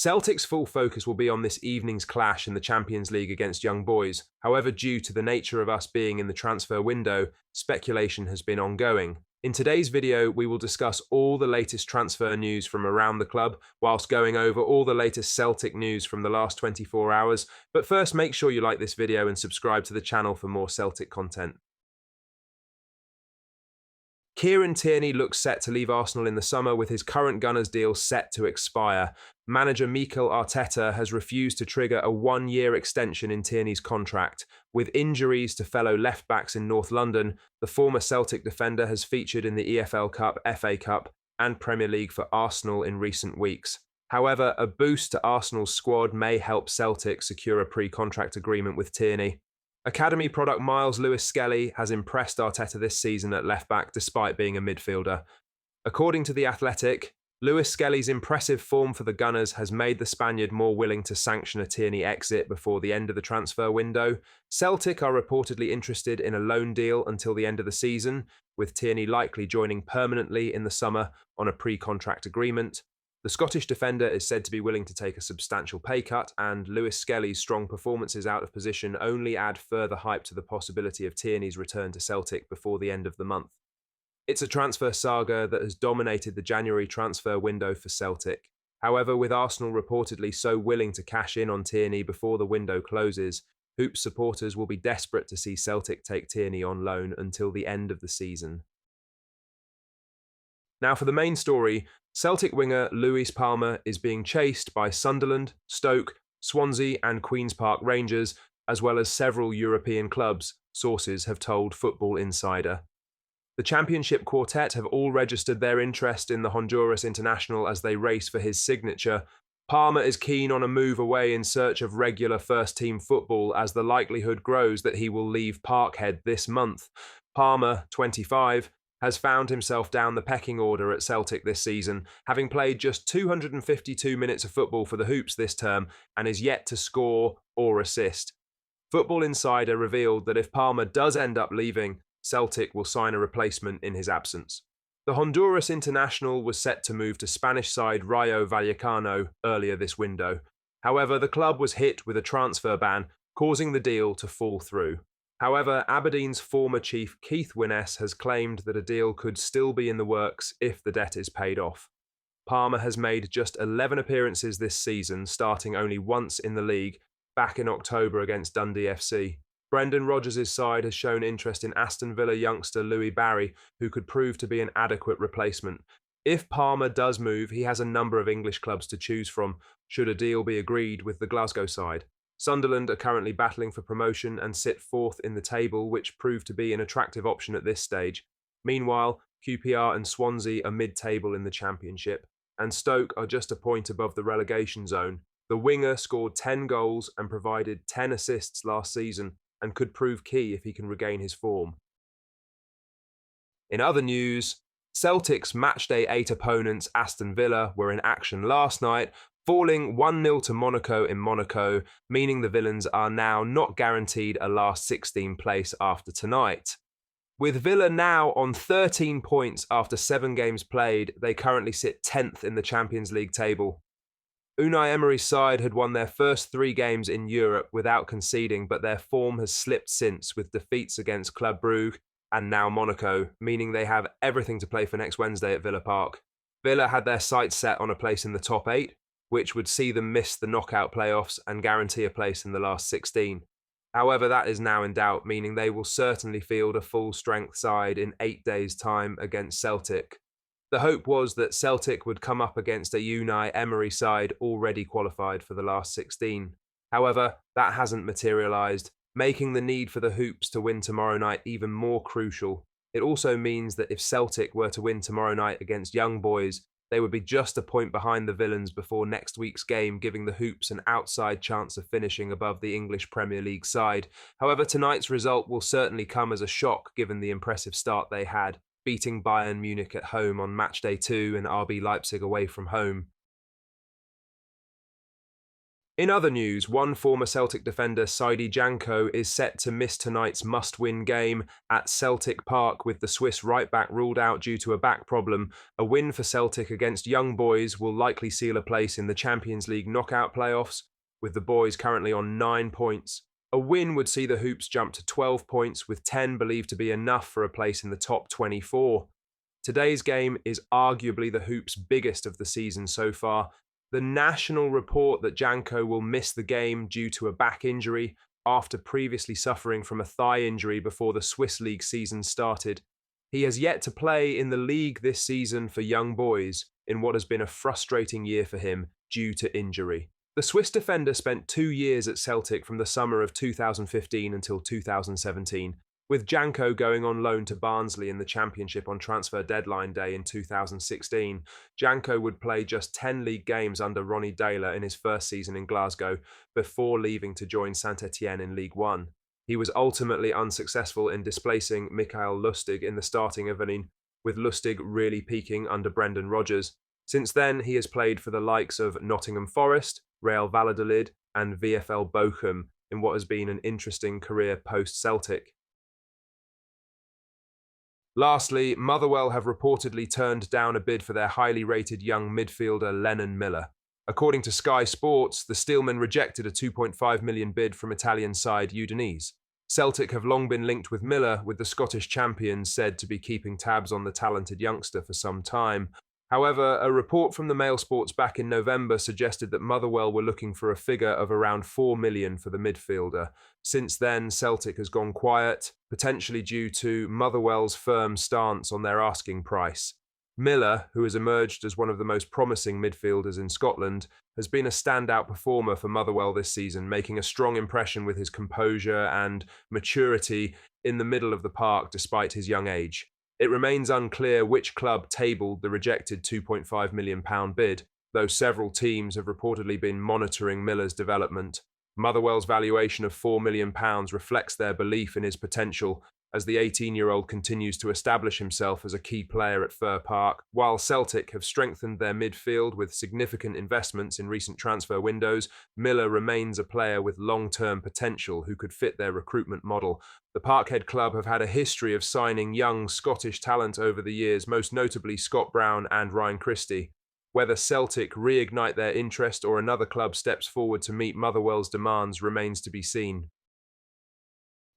Celtic's full focus will be on this evening's clash in the Champions League against Young Boys. However, due to the nature of us being in the transfer window, speculation has been ongoing. In today's video, we will discuss all the latest transfer news from around the club, whilst going over all the latest Celtic news from the last 24 hours. But first, make sure you like this video and subscribe to the channel for more Celtic content. Kieran Tierney looks set to leave Arsenal in the summer with his current Gunners deal set to expire. Manager Mikel Arteta has refused to trigger a one-year extension in Tierney's contract. With injuries to fellow left-backs in North London, the former Celtic defender has featured in the EFL Cup, FA Cup and Premier League for Arsenal in recent weeks. However, a boost to Arsenal's squad may help Celtic secure a pre-contract agreement with Tierney. Academy product Miles Lewis-Skelly has impressed Arteta this season at left-back despite being a midfielder. According to The Athletic, Lewis-Skelly's impressive form for the Gunners has made the Spaniard more willing to sanction a Tierney exit before the end of the transfer window. Celtic are reportedly interested in a loan deal until the end of the season, with Tierney likely joining permanently in the summer on a pre-contract agreement. The Scottish defender is said to be willing to take a substantial pay cut, and Lewis-Skelly's strong performances out of position only add further hype to the possibility of Tierney's return to Celtic before the end of the month. It's a transfer saga that has dominated the January transfer window for Celtic. However, with Arsenal reportedly so willing to cash in on Tierney before the window closes, Hoops supporters will be desperate to see Celtic take Tierney on loan until the end of the season. Now for the main story, Celtic winger Lis Palmer is being chased by Sunderland, Stoke, Swansea and Queen's Park Rangers, as well as several European clubs, sources have told Football Insider. The Championship quartet have all registered their interest in the Honduras international as they race for his signature. Palmer is keen on a move away in search of regular first-team football as the likelihood grows that he will leave Parkhead this month. Palmer, 25, has found himself down the pecking order at Celtic this season, having played just 252 minutes of football for the Hoops this term and is yet to score or assist. Football Insider revealed that if Palmer does end up leaving, Celtic will sign a replacement in his absence. The Honduras international was set to move to Spanish side Rayo Vallecano earlier this window. However, the club was hit with a transfer ban, causing the deal to fall through. However, Aberdeen's former chief Keith Winess has claimed that a deal could still be in the works if the debt is paid off. Palmer has made just 11 appearances this season, starting only once in the league, back in October against Dundee FC. Brendan Rodgers' side has shown interest in Aston Villa youngster Louis Barry, who could prove to be an adequate replacement. If Palmer does move, he has a number of English clubs to choose from, should a deal be agreed with the Glasgow side. Sunderland are currently battling for promotion and sit fourth in the table, which proved to be an attractive option at this stage. Meanwhile, QPR and Swansea are mid-table in the Championship, and Stoke are just a point above the relegation zone. The winger scored 10 goals and provided 10 assists last season, and could prove key if he can regain his form. In other news, Celtic's matchday 8 opponents Aston Villa were in action last night, falling 1-0 to Monaco in Monaco, meaning the Villains are now not guaranteed a last 16 place after tonight. With Villa now on 13 points after 7 games played, they currently sit 10th in the Champions League table. Unai Emery's side had won their first 3 games in Europe without conceding, but their form has slipped since, with defeats against Club Brugge and now Monaco, meaning they have everything to play for next Wednesday at Villa Park. Villa had their sights set on a place in the top 8, which would see them miss the knockout playoffs and guarantee a place in the last 16. However, that is now in doubt, meaning they will certainly field a full-strength side in 8 days' time against Celtic. The hope was that Celtic would come up against a Unai Emery side already qualified for the last 16. However, that hasn't materialised, making the need for the Hoops to win tomorrow night even more crucial. It also means that if Celtic were to win tomorrow night against Young Boys, they would be just a point behind the Villains before next week's game, giving the Hoops an outside chance of finishing above the English Premier League side. However, tonight's result will certainly come as a shock given the impressive start they had, beating Bayern Munich at home on matchday 2 and RB Leipzig away from home. In other news, one former Celtic defender, Sidi Jangko, is set to miss tonight's must-win game at Celtic Park with the Swiss right-back ruled out due to a back problem. A win for Celtic against Young Boys will likely seal a place in the Champions League knockout playoffs, with the boys currently on 9 points. A win would see the Hoops jump to 12 points, with 10 believed to be enough for a place in the top 24. Today's game is arguably the Hoops' biggest of the season so far. The National report that Janko will miss the game due to a back injury after previously suffering from a thigh injury before the Swiss League season started. He has yet to play in the league this season for Young Boys in what has been a frustrating year for him due to injury. The Swiss defender spent 2 years at Celtic from the summer of 2015 until 2017, with Janko going on loan to Barnsley in the Championship on transfer deadline day in 2016. Janko would play just 10 league games under Ronnie Deila in his first season in Glasgow before leaving to join Saint-Etienne in League One. He was ultimately unsuccessful in displacing Mikael Lustig in the starting 11, with Lustig really peaking under Brendan Rodgers. Since then, he has played for the likes of Nottingham Forest, Real Valladolid and VfL Bochum in what has been an interesting career post-Celtic. Lastly, Motherwell have reportedly turned down a bid for their highly rated young midfielder Lenon Miller. According to Sky Sports, the Steelmen rejected a £2.5 million bid from Italian side Udinese. Celtic have long been linked with Miller, with the Scottish champions said to be keeping tabs on the talented youngster for some time. However, a report from the Mail Sports back in November suggested that Motherwell were looking for a figure of around £4 million for the midfielder. Since then, Celtic has gone quiet, potentially due to Motherwell's firm stance on their asking price. Miller, who has emerged as one of the most promising midfielders in Scotland, has been a standout performer for Motherwell this season, making a strong impression with his composure and maturity in the middle of the park despite his young age. It remains unclear which club tabled the rejected £2.5 million bid, though several teams have reportedly been monitoring Miller's development. Motherwell's valuation of £4 million reflects their belief in his potential, as the 18-year-old continues to establish himself as a key player at Fir Park. While Celtic have strengthened their midfield with significant investments in recent transfer windows, Miller remains a player with long-term potential who could fit their recruitment model. The Parkhead club have had a history of signing young Scottish talent over the years, most notably Scott Brown and Ryan Christie. Whether Celtic reignite their interest or another club steps forward to meet Motherwell's demands remains to be seen.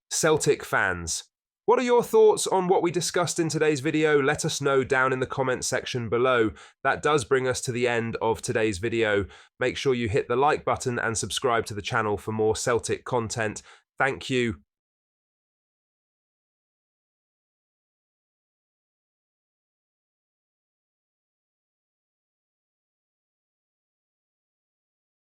Celtic fans, what are your thoughts on what we discussed in today's video? Let us know down in the comment section below. That does bring us to the end of today's video. Make sure you hit the like button and subscribe to the channel for more Celtic content. Thank you